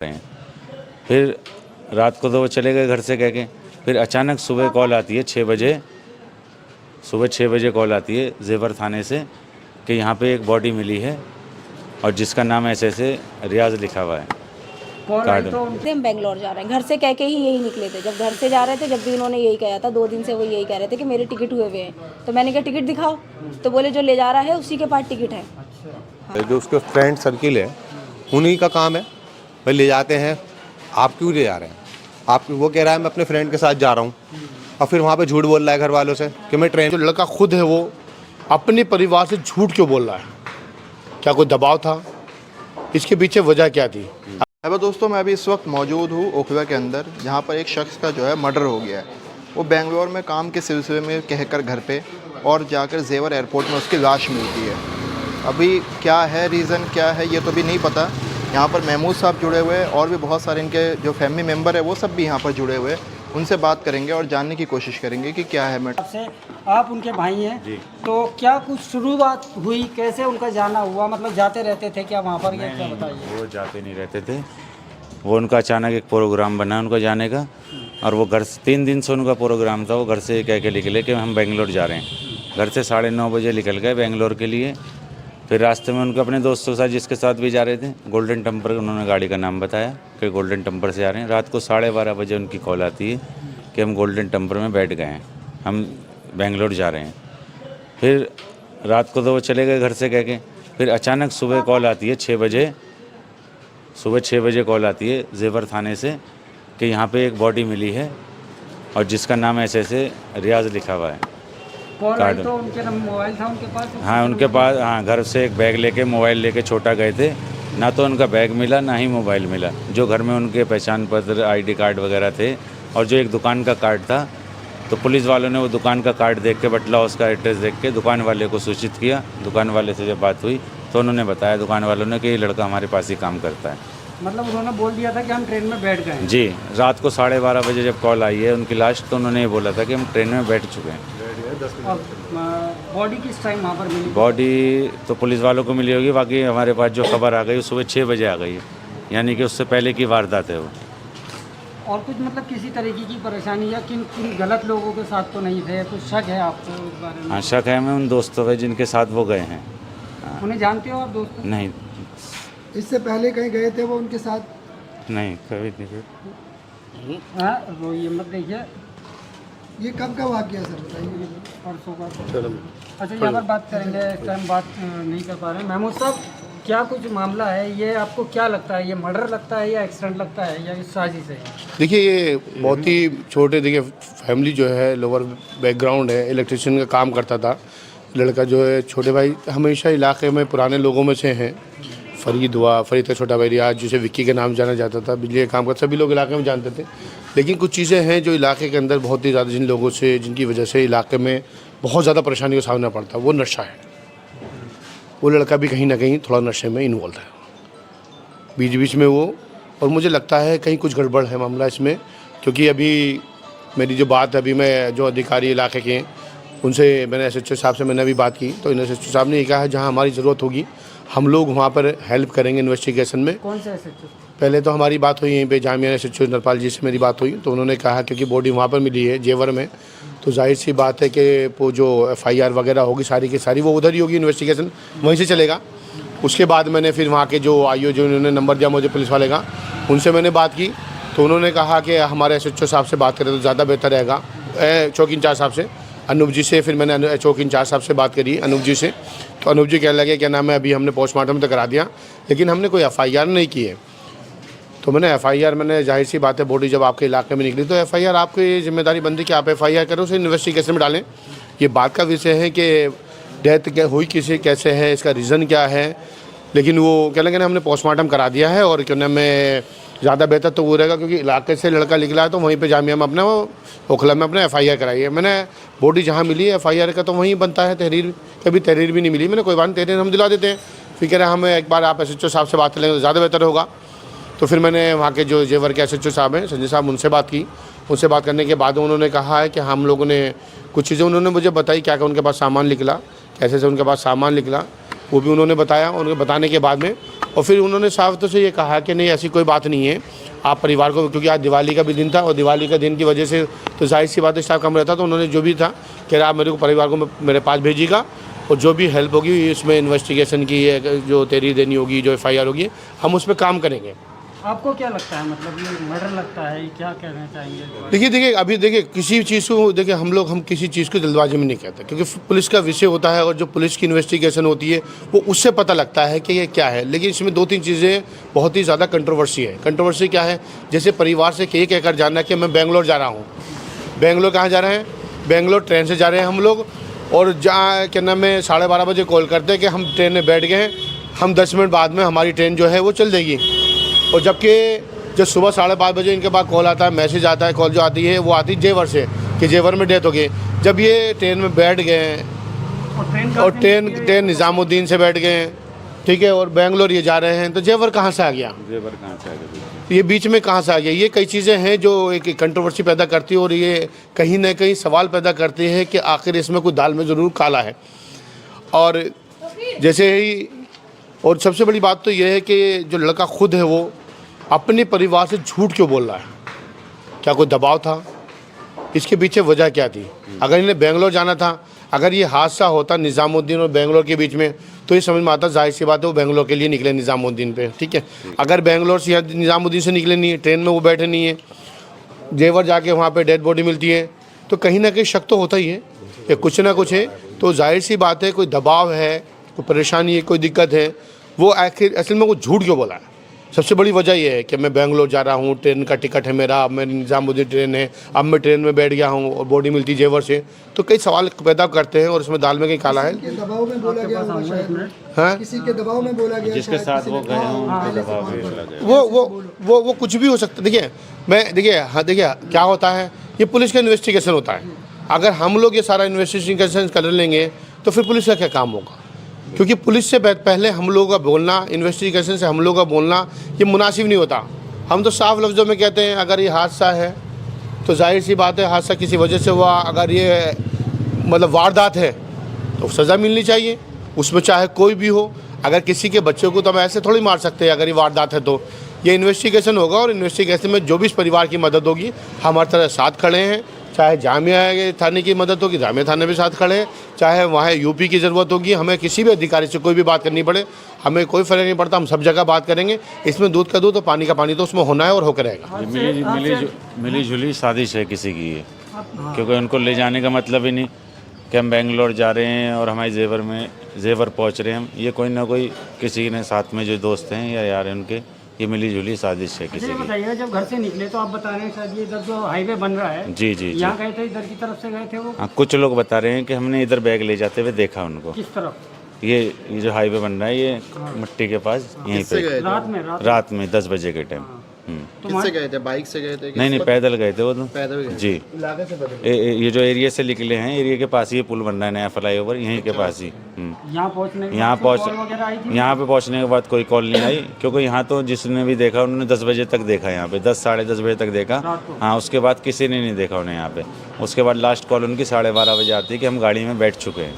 रहे हैं। फिर रात को तो वो चले गए घर से कह के, फिर अचानक सुबह कॉल आती है 6 बजे, सुबह 6 बजे कॉल आती है जेवर थाने से कि यहाँ पे एक बॉडी मिली है और जिसका नाम ऐसे रियाज लिखा हुआ है कार्ड में। हम बेंगलोर जा रहे हैं, घर से कह के ही यही निकले थे। जब घर से जा रहे थे, जब भी इन्होंने यही कहा था, 2 दिन से वो यही कह रहे थे कि मेरे टिकट हुए हुए हैं। तो मैंने कहा टिकट दिखाओ, तो बोले जो ले जा रहा है उसी के पास टिकट है। जो उसके फ्रेंड सर्किल है उन्हीं का काम है, भाई ले जाते हैं। आप क्यों ले जा रहे हैं? आप वो कह रहा है मैं अपने फ्रेंड के साथ जा रहा हूँ, और फिर वहाँ पे झूठ बोल रहा है घर वालों से कि मैं ट्रेन। जो लड़का खुद है वो अपने परिवार से झूठ क्यों बोल रहा है? क्या कोई दबाव था? इसके पीछे वजह क्या थी? अब दोस्तों, मैं अभी इस वक्त मौजूद हूँ ओखला के अंदर, जहाँ पर एक शख्स का जो है मर्डर हो गया है। वो बेंगलोर में काम के सिलसिले में कहकर घर पे और जाकर जेवर एयरपोर्ट में उसकी लाश मिलती है। अभी क्या है रीज़न, क्या है ये तो भी नहीं पता। यहाँ पर महमूद साहब जुड़े हुए हैं और भी बहुत सारे इनके जो फैमिली मेम्बर है वो सब भी यहाँ पर जुड़े हुए हैं। उनसे बात करेंगे और जानने की कोशिश करेंगे कि क्या है। आपसे, आप उनके भाई हैं जी, तो क्या कुछ शुरुआत हुई, कैसे उनका जाना हुआ? मतलब जाते रहते थे क्या वहाँ पर? ये क्या बताइए। वो जाते नहीं रहते थे, वो उनका अचानक एक प्रोग्राम बना उनका जाने का, और वो घर से 3 दिन से उनका प्रोग्राम था। वो घर से कह के निकले कि हम बेंगलोर जा रहे हैं। घर से 9:30 बजे निकल गए बेंगलोर के लिए। फिर रास्ते में उनके अपने दोस्तों के साथ, जिसके साथ भी जा रहे थे, गोल्डन टेम्पर, उन्होंने गाड़ी का नाम बताया कि गोल्डन टेम्पर से आ रहे हैं। रात को 12:30 बजे उनकी कॉल आती है कि हम गोल्डन टेम्पर में बैठ गए हैं, हम बेंगलोर जा रहे हैं। फिर रात को तो वो चले गए घर से कह के, फिर अचानक सुबह कॉल आती है 6 बजे, सुबह 6 बजे कॉल आती है जेवर थाने से कि यहाँ पे एक बॉडी मिली है और जिसका नाम ऐसे रियाज लिखा हुआ है कार्ड में। तो उनके मोबाइल था उनके पास? हाँ, उनके पास, हाँ, घर से एक बैग लेके, मोबाइल लेके छोटा गए थे। ना तो उनका बैग मिला, ना ही मोबाइल मिला। जो घर में उनके पहचान पत्र, ID कार्ड वगैरह थे, और जो एक दुकान का कार्ड था, तो पुलिस वालों ने वो दुकान का कार्ड देख के, बटला हाउस का एड्रेस देख के दुकान वाले को सूचित किया। दुकान वाले से जब बात हुई तो उन्होंने बताया दुकान वालों ने कि ये लड़का हमारे पास ही काम करता है। मतलब उन्होंने बोल दिया था कि हम ट्रेन में बैठ गए हैं? जी, रात को 12:30 बजे जब कॉल आई है उनकी लाश, तो उन्होंने ये बोला था कि हम ट्रेन में बैठ चुके हैं। और बॉडी किस टाइम वहाँ पर मिली? बॉडी तो पुलिस वालों को मिली होगी, बाकी हमारे पास जो खबर आ गई वो सुबह 6 बजे आ गई है, यानी कि उससे पहले की वारदात है वो। और कुछ मतलब किसी तरीके की परेशानी या किन गलत लोगों के साथ तो नहीं थे? कुछ शक है आपको इस बारे में? हाँ, शक है हमें उन दोस्तों पे जिनके साथ वो गए हैं। उन्हें जानते हो आप दोस्तों? नहीं, इससे पहले कहीं गए थे वो उनके साथ? नहीं, कभी नहीं। हाँ, वो ये मत देखिए। ये कब का वाकया सर बताइए? परसों का। अच्छा, यहाँ पर बात करेंगे, इस टाइम बात नहीं कर पा रहे हैं। महमूद साहब, क्या कुछ मामला है, ये आपको क्या लगता है? ये मर्डर लगता है या एक्सीडेंट लगता है या साजिश है? देखिए, ये बहुत ही छोटे, देखिए फैमिली जो है लोअर बैकग्राउंड है, इलेक्ट्रिशियन का काम करता था लड़का जो है। छोटे भाई हमेशा इलाके में पुराने लोगों में से हैं। फरीद का छोटा भाई रियाज, जिसे विक्की के नाम जाना जाता था, बिजली का काम करता, सभी लोग इलाके में जानते थे। लेकिन कुछ चीज़ें हैं जो इलाके के अंदर बहुत ही ज़्यादा, जिन लोगों से, जिनकी वजह से इलाके में बहुत ज़्यादा परेशानी का सामना पड़ता है, वो नशा है। वो लड़का भी कहीं ना कहीं थोड़ा नशे में इन्वॉल्व है बीच बीच में वो, और मुझे लगता है कहीं कुछ गड़बड़ है मामला इसमें। क्योंकि अभी मेरी जो बात, अभी मैं जो अधिकारी इलाके के हैं उनसे, मैंने SHO साहब से मैंने अभी बात की, तो SHO साहब ने ये कहा है जहाँ हमारी ज़रूरत होगी हम लोग वहाँ पर हेल्प करेंगे इन्वेस्टिगेशन में। कौन से SHO? पहले तो हमारी बात हुई यहीं पे जामिया SHO नरपाल जी से मेरी बात हुई, तो उन्होंने कहा क्योंकि बॉडी वहाँ पर मिली है जेवर में, तो जाहिर सी बात है कि वो जो FIR वगैरह होगी सारी की सारी वो उधर ही होगी, इन्वेस्टिगेशन वहीं से चलेगा। उसके बाद मैंने फिर वहाँ के जो IO, जो उन्होंने नंबर दिया मुझे पुलिस वाले का, उनसे मैंने बात की, तो उन्होंने कहा कि हमारे SHO साहब से बात करें तो ज़्यादा बेहतर रहेगा, चौकी इंचार्ज साहब से, अनूप जी से। फिर मैंने चौकी इंचार्ज साहब से बात करी, अनूप जी से, तो अनूप जी कहने लगे क्या नाम है, अभी हमने पोस्टमार्टम तो करा दिया लेकिन हमने कोई FIR नहीं की है। तो मैंने FIR, मैंने जाहिर सी बात है, बॉडी जब आपके इलाके में निकली तो FIR आपकी जिम्मेदारी बनती कि आप FIR करो, उसे इन्वेस्टिगेशन में डालें। ये बात का विषय है कि डेथ क्या हुई, किसी कैसे है, इसका रीज़न क्या है, लेकिन वो कहने लगे हमने पोस्टमार्टम करा दिया है और क्यों नाम में ज़्यादा बेहतर तो वो रहेगा क्योंकि इलाके से लड़का निकला है, तो वहीं पे जामिया में अपना वो ओखला में अपना FIR कराई है। मैंने बॉडी जहाँ मिली है FIR का तो वहीं बनता है, तहरीर कभी तहरीर भी नहीं मिली। मैंने कोई बात नहीं, तहरीर हम दिला देते हैं। फिर कह रहे हैं हमें एक बार आप SHO साहब से बात करेंगे तो ज़्यादा बेहतर होगा। तो फिर मैंने वहाँ के जो जेवर के SHO साहब हैं, संजय साहब, उनसे बात की। उनसे बात करने के बाद उन्होंने कहा है कि हम लोगों ने कुछ चीज़ें उन्होंने मुझे बताई, क्या क्या उनके पास सामान निकला, कैसे से उनके पास सामान निकला, वो भी उन्होंने बताया। उनके बताने के बाद में और फिर उन्होंने साफ तौर से ये कहा कि नहीं ऐसी कोई बात नहीं है, आप परिवार को, क्योंकि आज दिवाली का भी दिन था और दिवाली का दिन की वजह से तो जाहिर सी बात है स्टाफ कम रहता, तो उन्होंने जो भी था कि आप मेरे को परिवार को मेरे पास भेजिएगा और जो भी हेल्प होगी इसमें इन्वेस्टिगेशन की जो तहरीर देनी होगी, जो FIR होगी, हम उस पर काम करेंगे। आपको क्या लगता है, मतलब ये मर्डर लगता है, क्या कहना चाहेंगे? देखिए अभी देखिए किसी चीज़ को देखिए हम किसी चीज़ को जल्दबाजी में नहीं कहते, क्योंकि पुलिस का विषय होता है और जो पुलिस की इन्वेस्टिगेशन होती है वो उससे पता लगता है कि ये क्या है। लेकिन इसमें 2-3 चीज़ें बहुत ही ज़्यादा कंट्रोवर्सी है। कंट्रोवर्सी क्या है, जैसे परिवार से ये कहकर जाना कि मैं बेंगलोर जा रहा हूँ। बेंगलोर कहाँ जा रहे हैं? बेंगलोर ट्रेन से जा रहे हैं हम लोग, और जहाँ क्या नाम है 12:30 बजे कॉल करते हैं कि हम ट्रेन में बैठ गए हैं, हम 10 मिनट बाद में हमारी ट्रेन जो है वो चल जाएगी। और जबकि जब सुबह 5:30 बजे इनके पास कॉल आता है, मैसेज आता है, कॉल जो आती है वो आती है जेवर से कि जेवर में डेथ हो गई। जब ये ट्रेन में बैठ गए हैं और ट्रेन निज़ामुद्दीन से बैठ गए हैं, ठीक है, और बेंगलोर ये जा रहे हैं, तो जेवर कहाँ से आ गया? जेवर कहाँ से आ गया? ये बीच में कहाँ से आ गया? ये कई चीज़ें हैं जो एक कंट्रोवर्सी पैदा करती है और ये कहीं ना कहीं सवाल पैदा करती है कि आखिर इसमें कोई दाल में ज़रूर काला है। और जैसे ही, और सबसे बड़ी बात तो ये है कि जो लड़का खुद है वो अपने परिवार से झूठ क्यों बोल रहा है? क्या कोई दबाव था? इसके पीछे वजह क्या थी? अगर इन्हें बेंगलोर जाना था, अगर ये हादसा होता निज़ामुद्दीन और बेंगलोर के बीच में, तो ये समझ में आता, जाहिर सी बात है वो बेंगलोर के लिए निकले निज़ामुद्दीन पे, ठीक है। अगर बेंगलोर से या निज़ामुद्दीन से निकले नहीं है, ट्रेन में वो बैठे नहीं है, जेवर जाके वहाँ पे डेड बॉडी मिलती है, तो कहीं ना कहीं शक तो होता ही है कि कुछ ना कुछ है। तो जाहिर सी बात है कोई दबाव है, कोई परेशानी है, कोई दिक्कत है। वो आखिर असल में वो झूठ क्यों बोला है? सबसे बड़ी वजह यह है कि मैं बेंगलोर जा रहा हूँ, ट्रेन का टिकट है मेरा, अब मैं निज़ामुद्दीन ट्रेन है, अब मैं ट्रेन में बैठ गया हूँ और बॉडी मिलती जेवर से, तो कई सवाल पैदा करते हैं और उसमें दाल में कहीं काला है। के दबाव में बोला गया होगा शायद, हाँ, किसी के दबाव में बोला गया, जिसके शायद साथ किसी वो ने गए कहा हों होगा, उनके पहले से दबाव फोन में किया। लगे। वो कुछ भी हो सकता। देखिए मैं, देखिए हाँ, देखिए क्या होता है, ये पुलिस का इन्वेस्टिगेशन होता है। अगर हम लोग ये सारा इन्वेस्टिगेशन कर लेंगे तो फिर पुलिस का क्या काम होगा? क्योंकि पुलिस से पहले हम लोगों का बोलना, इन्वेस्टिगेशन से हम लोगों का बोलना ये मुनासिब नहीं होता। हम तो साफ लफ्ज़ों में कहते हैं अगर ये हादसा है तो जाहिर सी बात है हादसा किसी वजह से हुआ। अगर ये मतलब वारदात है तो सज़ा मिलनी चाहिए, उसमें चाहे कोई भी हो। अगर किसी के बच्चों को तो हम ऐसे थोड़ी मार सकते हैं अगर ये वारदात है तो। ये इन्वेस्टिगेशन होगा और इन्वेस्टिगेशन में जो भी इस परिवार की मदद होगी हम हर तरह साथ खड़े हैं। चाहे जामिया थाने की मदद होगी, जामिया थाने भी साथ खड़े हैं। चाहे वहाँ यूपी की ज़रूरत होगी, हमें किसी भी अधिकारी से कोई भी बात करनी पड़े, हमें कोई फ़र्क नहीं पड़ता, हम सब जगह बात करेंगे। इसमें दूध का दूध और पानी का पानी तो उसमें होना है और होकर रहेगा। मिली जुली साजिश है किसी की ये, क्योंकि उनको ले जाने का मतलब ही नहीं कि हम बेंगलोर जा रहे हैं और हमारे जेवर पहुंच रहे हैं। ये कोई ना कोई किसी ने साथ में जो दोस्त हैं या यार हैं उनके, ये मिली जुली साजिश है किसी ये की। बताइए, जब घर से निकले तो आप बता रहे हैं शायद ये इधर जो हाईवे बन रहा है, जी जी जी। यहाँ गए थे, इधर की तरफ से गए थे वो? हाँ, कुछ लोग बता रहे हैं कि हमने इधर बैग ले जाते हुए देखा उनको। किस तरफ? ये जो हाईवे बन रहा है ये मिट्टी के पास, यहीं पे रात में 10 बजे के टाइम। किससे गए थे? बाइक से गए थे? नहीं पैदल गए थे वो तो। पैदल गए? जी। ये जो एरिया से निकले हैं, एरिया के पास ही ये पुल बन रहा है नया फ्लाईओवर, यहीं के पास ही। यहाँ पहुँचने यहाँ पे पहुँचने के बाद कोई कॉल नहीं आई, क्योंकि यहाँ तो जिसने भी देखा उन्होंने 10 बजे तक देखा, यहाँ पे 10 साढ़े 10 बजे तक देखा। हाँ, उसके बाद किसी ने नहीं देखा उन्हें यहाँ पे। उसके बाद लास्ट कॉल उनकी 12:30 बजे आती है कि हम गाड़ी में बैठ चुके हैं।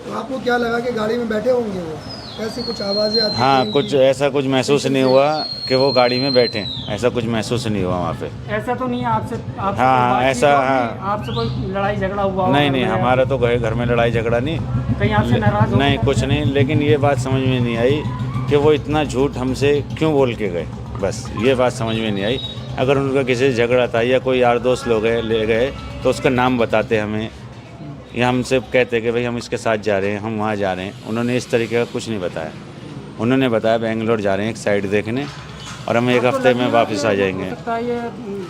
तो आपको क्या लगा कि गाड़ी में बैठे होंगे वो? ऐसी कुछ आवाज़ें आती हाँ, थी कुछ ऐसा कुछ महसूस नहीं हुआ कि वो गाड़ी में बैठे, ऐसा कुछ महसूस नहीं हुआ वहाँ पे। ऐसा तो नहीं है आपसे हाँ, कोई ऐसा बातचीत हाँ। हुई? आपसे कोई लड़ाई झगड़ा हुआ हो? नहीं हमारा तो घर में लड़ाई झगड़ा नहीं, कहीं आपसे नाराज हो? नहीं कुछ नहीं। लेकिन ये बात समझ में नहीं आई कि वो इतना झूठ हमसे क्यों बोल के गए, बस ये बात समझ में नहीं आई। अगर उनका किसी से झगड़ा था या कोई यार दोस्त लोग ले गए तो उसका नाम बताते हमें, या हमसे कहते कि भाई हम इसके साथ जा रहे हैं, हम वहाँ जा रहे हैं। उन्होंने इस तरीके का कुछ नहीं बताया। उन्होंने बताया बेंगलोर जा रहे हैं एक साइड देखने और हम एक हफ्ते में वापस आ जाएंगे। ये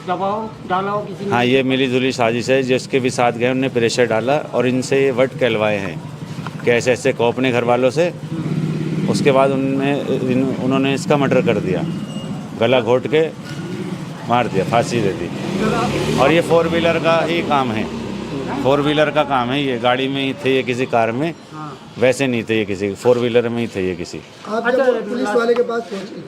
दबाव डाला हो किसी ने? हाँ, ये मिली जुली साजिश है। जिसके भी साथ गए उन्होंने प्रेशर डाला और इनसे ये वर्ड कहलवाए हैं कि ऐसे ऐसे को अपने घर वालों से। उसके बाद उन्होंने इसका मर्डर कर दिया, गला घोट के मार दिया, फांसी दे दी। और ये 4 व्हीलर का ही काम है, 4 व्हीलर का काम है। ये गाड़ी में ही थे, ये किसी कार में वैसे नहीं थे, ये किसी 4 व्हीलर में ही थे ये किसी। आप जब पुलिस वाले के पास पहुंचे,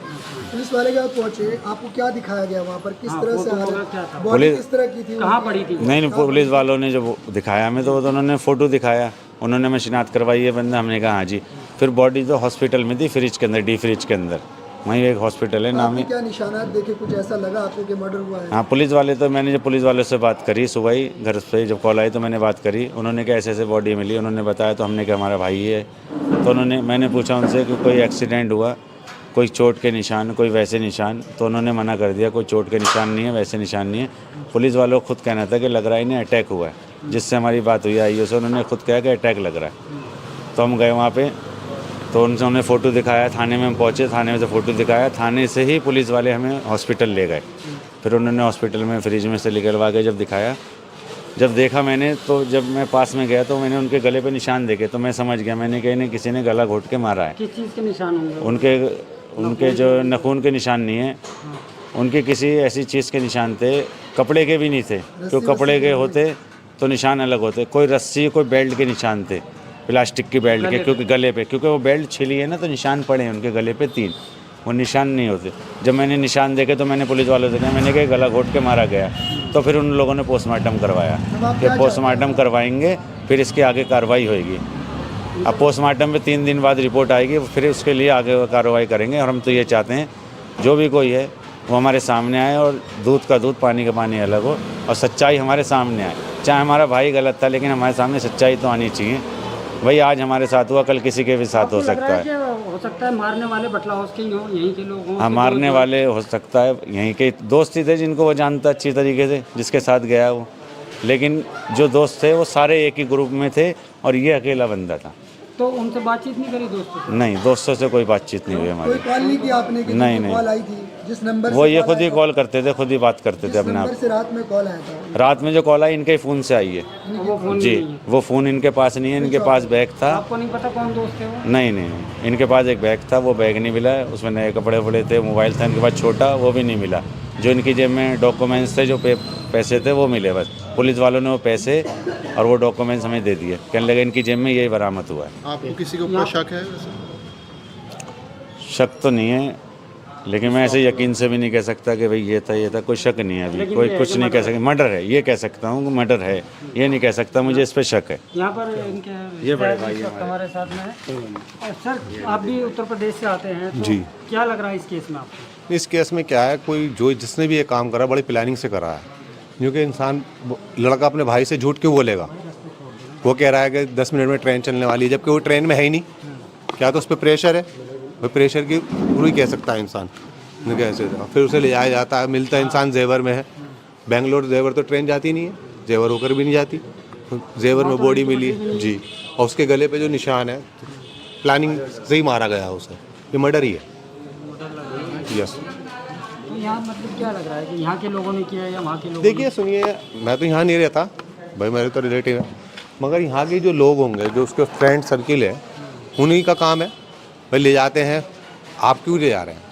पुलिस वाले के पास पहुंचे, आपको क्या दिखाया गया वहाँ पर? किस तरह से बॉडी किस तरह की थी? कहाँ पड़ी थी? नहीं पुलिस वालों ने जो दिखाया हमें तो उन्होंने फ़ोटो दिखाया, उन्होंने हमें शिनाख्त करवाई है बंदा। हमने कहा हाँ जी, फिर बॉडी तो हॉस्पिटल में थी, फ्रिज के अंदर, डी फ्रिज के अंदर, वहीं एक हॉस्पिटल है नामी। क्या निशानात देखे कुछ ऐसा लगा आपको कि मर्डर हुआ है? हाँ, पुलिस वाले तो मैंने जब पुलिस वालों से बात करी सुबह ही, घर पे जब कॉल आई तो मैंने बात करी, उन्होंने कहा ऐसे ऐसे बॉडी मिली, उन्होंने बताया तो हमने कहा हमारा भाई है। तो मैंने पूछा उनसे कि कोई एक्सीडेंट हुआ, कोई चोट के निशान, कोई वैसे निशान, तो उन्होंने मना कर दिया, कोई चोट के निशान नहीं है, वैसे निशान नहीं है। पुलिस वालों को खुद कहना था कि लग रहा है इन्हें अटैक हुआ है, जिससे हमारी बात हुई आई से, उन्होंने खुद कहा कि अटैक लग रहा है। तो हम गए वहाँ पे, तो उन्होंने फ़ोटो दिखाया, थाने में हम पहुँचे, थाने में से फ़ोटो दिखाया, थाने से ही पुलिस वाले हमें हॉस्पिटल ले गए। फिर उन्होंने हॉस्पिटल में फ्रिज में से निकलवा के जब दिखाया, जब देखा मैंने, तो जब मैं पास में गया तो मैंने उनके गले पे निशान देखे, तो मैं समझ गया, मैंने कहा इन्हें किसी ने गला घोट के मारा है। किस चीज़ के निशान होंगे? उनके जो नखून के निशान नहीं है, उनके किसी ऐसी चीज़ के निशान थे, कपड़े के भी नहीं थे, क्योंकि कपड़े के होते तो निशान अलग होते, कोई रस्सी, कोई बेल्ट के निशान थे, प्लास्टिक की बेल्ट के, क्योंकि गले पे, क्योंकि वो बेल्ट छिली है ना, तो निशान पड़े हैं उनके गले पे 3, वो निशान नहीं होते। जब मैंने निशान देखे तो मैंने पुलिस वालों से कहा, मैंने कहा गला घोट के मारा गया। तो फिर उन लोगों ने पोस्टमार्टम करवाया कि पोस्टमार्टम करवाएंगे, फिर इसकी आगे कार्रवाई होएगी। अब पोस्टमार्टम में 3 दिन बाद रिपोर्ट आएगी, फिर उसके लिए आगे कार्रवाई करेंगे। और हम तो ये चाहते हैं जो भी कोई है वो हमारे सामने आए, और दूध का दूध, पानी का पानी अलग हो, और सच्चाई हमारे सामने आए। चाहे हमारा भाई गलत था, लेकिन हमारे सामने सच्चाई तो आनी चाहिए। भाई आज हमारे साथ हुआ, कल किसी के भी साथ हो सकता है। हो सकता है मारने वाले बटला हाउस के ही हों, यहीं के लोग हों। हाँ, मारने वाले हो सकता है, यहीं के दोस्त ही थे जिनको वो जानता अच्छी तरीके से, जिसके साथ गया वो। लेकिन जो दोस्त थे वो सारे एक ही ग्रुप में थे, और ये अकेला बंदा था। तो उनसे बातचीत नहीं करी दोस्तों से? नहीं, दोस्तों से कोई बातचीत नहीं हुई हमारी। कोई कॉल नहीं किया आपने? कि नहीं, नहीं। कॉल आई थी जिस नंबर वो से ये कॉल खुद ही आया था? कॉल करते थे, खुद ही बात करते थे जिस अपने नंबर आप। से रात में कॉल आया था? रात में जो कॉल आई इनके फ़ोन से आई है वो फोन जी, नहीं है। वो फ़ोन इनके पास नहीं है, इनके पास बैग था। आपको नहीं पता कौन दोस्त है वो? नहीं, इनके पास एक बैग था, वो बैग नहीं मिला, उसमें नए कपड़े वपड़े थे, मोबाइल था इनके पास छोटा, वो भी नहीं मिला। जो इनकी जेब में डॉक्यूमेंट्स थे, जो पैसे थे, वो मिले बस। पुलिस वालों ने वो पैसे और वो डॉक्यूमेंट्स हमें दे दिए, कहने लगे इनकी जेब में यही बरामद हुआ है। आपको किसी के ऊपर शक है? शक तो नहीं है, लेकिन मैं ऐसे यकीन से भी नहीं कह सकता कि भाई ये था, कोई शक नहीं है अभी, कोई कुछ नहीं कह सकता। मर्डर है ये कह सकता हूँ, मर्डर है ये नहीं कह सकता, मुझे इस पे शक है। यहाँ पर इनके ये बड़े भाई इस वक्त हमारे साथ में है। सर, आप भी उत्तर प्रदेश से आते हैं, तो जी। क्या लग रहा है इस केस में आपको? इस केस में क्या है, कोई जो जिसने भी ये काम करा बड़ी प्लानिंग से करा है। क्योंकि इंसान, लड़का अपने भाई से झूठ क्यों बोलेगा? वो कह रहा है कि 10 मिनट में ट्रेन चलने वाली है, जबकि वो ट्रेन में है ही नहीं। क्या तो उस पर प्रेशर है, वो प्रेशर की पूरी कह सकता है इंसान कैसे। फिर उसे ले जाया जाता है, मिलता है इंसान जेवर में है, बेंगलोर जेवर तो ट्रेन जाती नहीं है, जेवर होकर भी नहीं जाती। जेवर में बॉडी मिली जी, और उसके गले पे जो निशान है, प्लानिंग से ही मारा गया उसे, ये मर्डर ही है। यस। तो यहाँ मतलब क्या लग रहा है कि यहाँ के लोगों ने किया या वहाँ के लोगों देखिए सुनिए, मैं तो यहाँ नहीं रहता भाई, मेरे तो रिलेटिव है, मगर यहाँ के जो लोग होंगे, जो उसके फ्रेंड सर्किल है, उन्हीं का काम है भाई। ले जाते हैं, आप क्यों ले जा रहे हैं?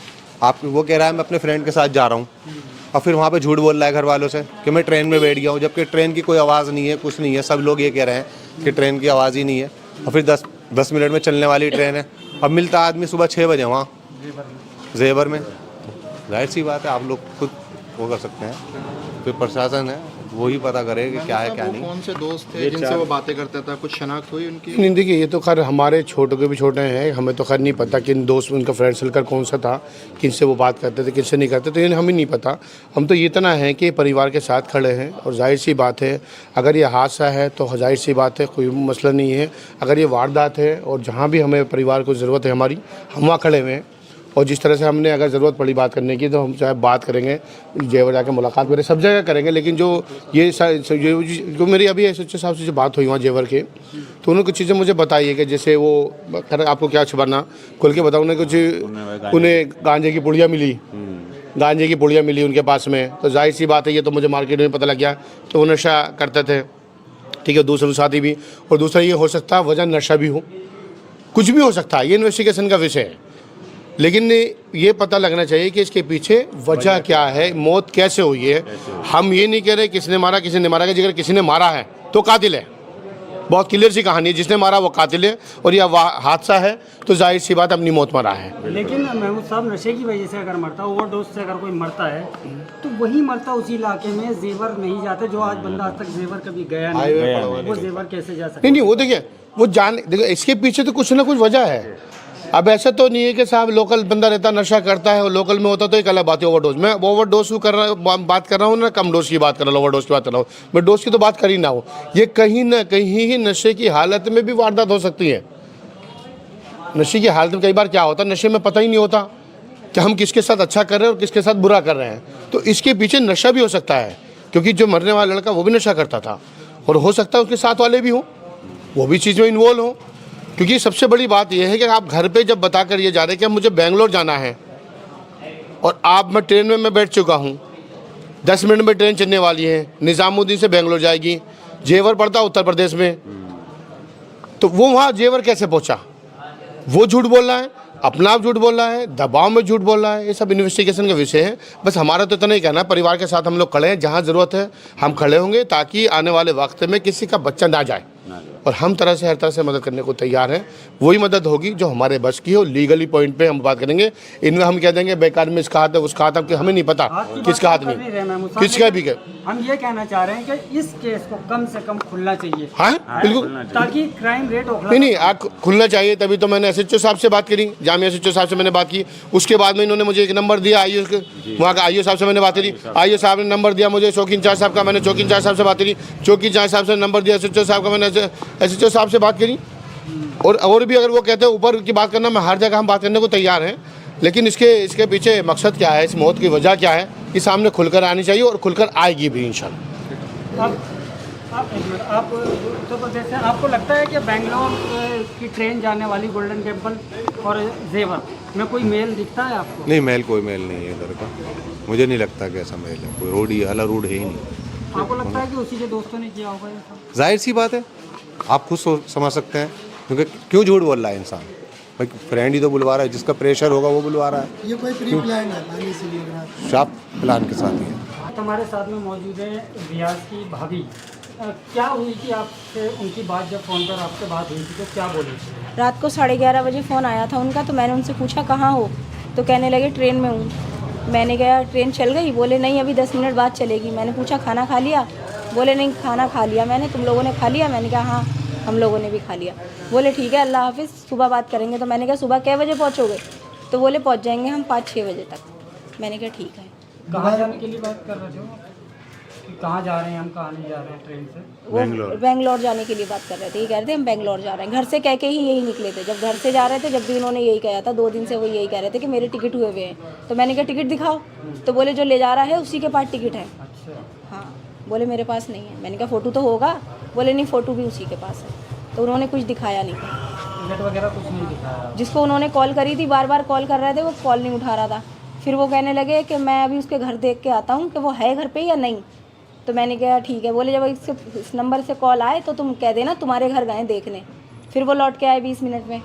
आप, वो कह रहा है मैं अपने फ्रेंड के साथ जा रहा हूँ, और फिर वहाँ पे झूठ बोल रहा है घर वालों से कि मैं ट्रेन में बैठ गया हूँ, जबकि ट्रेन की कोई आवाज़ नहीं है, कुछ नहीं है। सब लोग ये कह रहे हैं कि ट्रेन की आवाज़ ही नहीं है, और फिर 10 मिनट में चलने वाली ट्रेन है। अब मिलता आदमी सुबह 6 बजे वहाँ जेवर में, जाहिर सी बात है आप लोग खुद वो कर सकते हैं। फिर प्रशासन है, वही पता करे कि क्या है क्या नहीं। कौन से दोस्त थे जिनसे वो बातें करता था? कुछ शनाख्त हुई उनकी? नहीं, देखिए ये तो खैर हमारे छोटों के भी छोटे हैं, हमें तो खैर नहीं पता कि इन दोस्त, उनका फ्रेंड सर्कल कौन सा था, किनसे वो बात करते थे, किनसे नहीं करते, तो ये हमें नहीं पता। हम तो ये इतना है कि परिवार के साथ खड़े हैं, और जाहिर सी बात है अगर ये हादसा है तो जाहिर सी बात है कोई मसला नहीं है। अगर ये वारदात है और जहाँ भी हमें परिवार को ज़रूरत है हमारी, हम वहाँ खड़े हुए हैं। और जिस तरह से हमने अगर ज़रूरत पड़ी बात करने की, तो हम चाहे बात करेंगे, जेवर जाके मुलाकात मेरे सब जगह करेंगे। लेकिन जो ये जो मेरी अभी एस एच ओ साहब से जो बात हुई वहाँ जेवर के, तो उन्होंने कुछ चीज़ें मुझे बताई है कि जैसे वो, आपको क्या छुपाना, खुल के बताऊँ, उन्हें गांजे की पुड़िया मिली, गांजे की पुड़िया मिली उनके पास में। तो जाहिर सी बात है, ये तो मुझे मार्केट में पता लग गया, तो वो नशा करते थे, ठीक है, दूसरे साथी भी। और दूसरा ये हो सकता है वजह नशा भी हो, कुछ भी हो सकता है, ये इन्वेस्टिगेशन का विषय है। लेकिन ये पता लगना चाहिए कि इसके पीछे वजह क्या है, मौत कैसे हुई है। हम ये नहीं कह रहे किसने मारा किसी ने मारा, कि अगर किसी ने मारा है तो कातिल है, बहुत क्लियर सी कहानी है, जिसने मारा वो कातिल है और यह हादसा है तो जाहिर सी बात अपनी मौत मरा है। लेकिन महमूद साहब, नशे की वजह से अगर मरता, ओवरडोज से अगर कोई मरता है तो वही मरता उसी इलाके में, जेवर नहीं जाते। जो आज बंदा आज तक जेवर कभी गया नहीं, वो जेवर कैसे जा सकता? नहीं, वो देखिए, वो देखिए इसके पीछे तो कुछ ना कुछ वजह है। अब ऐसा तो नहीं है कि साहब लोकल बंदा रहता नशा करता है और लोकल में होता तो एक अलग बात है ओवरडोज। मैं ओवरडोज की बात कर रहा हूँ ना, कम डोज की बात कर रहा हूँ, ओवरडोज की बात कर रहा हूँ मैं, डोज की तो बात कर ही ना हो। ये कहीं ना कहीं ही नशे की हालत में भी वारदात हो सकती है। नशे की हालत में कई बार क्या होता है, नशे में पता ही नहीं होता कि हम किसके साथ अच्छा कर रहे हैं और किसके साथ बुरा कर रहे हैं। तो इसके पीछे नशा भी हो सकता है, क्योंकि जो मरने वाला लड़का वो भी नशा करता था और हो सकता है उसके साथ वाले भी हों, वो भी चीज़ में इन्वॉल्व हों। क्योंकि सबसे बड़ी बात यह है कि आप घर पे जब बता कर ये जा रहे हैं कि अब मुझे बेंगलोर जाना है और मैं ट्रेन में मैं बैठ चुका हूँ, 10 मिनट में ट्रेन चलने वाली है, निज़ामुद्दीन से बेंगलोर जाएगी, जेवर पड़ता उत्तर प्रदेश में, तो वो वहाँ जेवर कैसे पहुँचा? वो झूठ बोल रहा है, अपना आप झूठ बोल रहा है, दबाव में झूठ बोल रहा है। ये सब इन्वेस्टिगेशन का विषय है। बस हमारा तो इतना ही कहना है, परिवार के साथ हम लोग खड़े हैं, जहाँ ज़रूरत है हम खड़े होंगे ताकि आने वाले वक्त में किसी का बच्चा ना जाए, और हम हर तरह से मदद करने को तैयार हैं। वही मदद होगी जो हमारे बस की हो। लीगली पॉइंट पे हम बात करेंगे, इनमें हम कह देंगे बेकार में इसका हाथ है उसका हाथ है, हमें नहीं पता किसका हाथ नहीं, किसका भी। हम ये कहना चाह रहे हैं कि इस केस को कम से कम खुलना चाहिए। हाँ बिल्कुल, ताकि क्राइम रेट नहीं खुलना चाहिए। तभी तो मैंने SHO साहब से बात करी, जामिया SHO साहब से मैंने बात की। उसके बाद में इन्होंने मुझे एक नंबर दिया IO के, वहाँ का IO साहब से मैंने बात करी। IO साहब ने नंबर दिया मुझे चौकी इंचार्ज साहब का, मैंने चौकी इंचार्ज साहब से बात करी। चौकी इंचार्ज साहब से नंबर दिया SHO साहब का, मैंने SHO साहब से बात करी। और भी अगर वो कहते हैं ऊपर की बात करना, मैं हर जगह हम बात करने को तैयार हैं। लेकिन इसके पीछे मकसद क्या है, इस मौत की वजह क्या है, ये सामने खुलकर आनी चाहिए और खुलकर आएगी भी इंशाल्लाह। आप उत्तर प्रदेश से, आपको लगता है कि बेंगलोर की ट्रेन जाने वाली गोल्डन टेम्पल और जेवर में कोई मेल दिखता है आपको? नहीं, मेल कोई मेल नहीं है इधर का, मुझे नहीं लगता कि ऐसा मेल है। कोई रोड ही अलग रोड है ही नहीं। आपको लगता है कि उसी के दोस्तों ने किया होगा ये सब? जाहिर सी बात है, आप खुद समझ सकते हैं, क्योंकि क्यों झूठ बोल रहा है इंसान? भाई फ्रेंड ही तो बुलवा रहा है, जिसका प्रेशर होगा वो बुलवा रहा है। ये कोई प्री प्लान है पहले से लग रहा है? शार्प प्लान के साथ ही है। हमारे साथ में मौजूद है रियाज की भाभी। क्या हुई थी आपसे उनकी बात, जब फ़ोन पर आपसे बात हुई थी तो क्या बोली थी? रात को 11:30 बजे फ़ोन आया था उनका, तो मैंने उनसे पूछा कहाँ हो, तो कहने लगे ट्रेन में हूँ। मैंने कहा ट्रेन चल गई? बोले नहीं अभी 10 मिनट बाद चलेगी। मैंने पूछा खाना खा लिया? बोले नहीं खाना खा लिया मैंने, तुम लोगों ने खा लिया? मैंने कहा हाँ हम लोगों ने भी खा लिया। बोले ठीक है अल्लाह हाफिज़, सुबह बात करेंगे। तो मैंने कहा सुबह कै बजे पहुँचोगे? तो बोले पहुँच जाएंगे हम 5-6 बजे तक। मैंने कहा ठीक है। कहाँ जाने के लिए बात कर रहे थे वो? कि कहाँ जा रहे हैं, हम कहाँ नहीं जा रहे हैं ट्रेन से? वो बेंगलोर जाने के लिए बात कर रहे थे। ये कह रहे थे हम बेंगलोर जा रहे हैं, घर से कह के ही यही निकले थे। जब घर से जा रहे थे जब भी उन्होंने यही कहा था, 2 दिन से वो यही कह रहे थे कि मेरे टिकट हुए हुए हैं। तो मैंने कहा टिकट दिखाओ? तो बोले जो ले जा रहा है उसी के पास टिकट है। अच्छा। हाँ, बोले मेरे पास नहीं है। मैंने कहा फ़ोटो तो होगा? बोले नहीं फ़ोटो भी उसी के पास है। तो उन्होंने कुछ दिखाया नहीं, टिकट वगैरह कुछ नहीं दिखाया। जिसको उन्होंने कॉल करी थी, बार बार कॉल कर रहे थे, वो कॉल नहीं उठा रहा था। फिर वो कहने लगे कि मैं अभी उसके घर देख के आता हूँ कि वो है घर पे या नहीं। तो मैंने कहा ठीक है। बोले जब इस नंबर से कॉल आए तो तुम कह देना तुम्हारे घर गए देखने। फिर वो लौट के आए 20 मिनट में।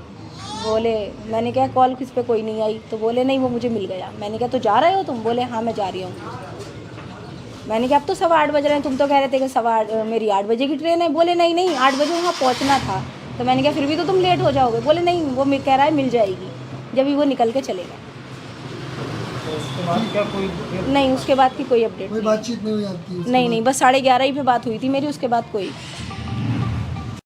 बोले मैंने कहा कॉल किस पे कोई नहीं आई? तो बोले नहीं वो मुझे मिल गया। मैंने कहा तो जा रहे हो तुम? बोले हाँ मैं जा रही हूँ। मैंने कहा अब तो 8:15 बज रहे हैं, तुम तो कह रहे थे कि मेरी 8 बजे की ट्रेन है। बोले नहीं 8 बजे वहाँ पहुँचना था। तो मैंने कहा फिर भी तो तुम लेट हो जाओगे। बोले नहीं वो कह रहा है मिल जाएगी, जब भी वो निकल के चलेगा। उसके बाद क्या कोई नहीं उसके बाद की कोई अपडेट कोई बातचीत नहीं हुई आपकी? नहीं बस 11:30 ही पे बात हुई थी मेरी, उसके बाद कोई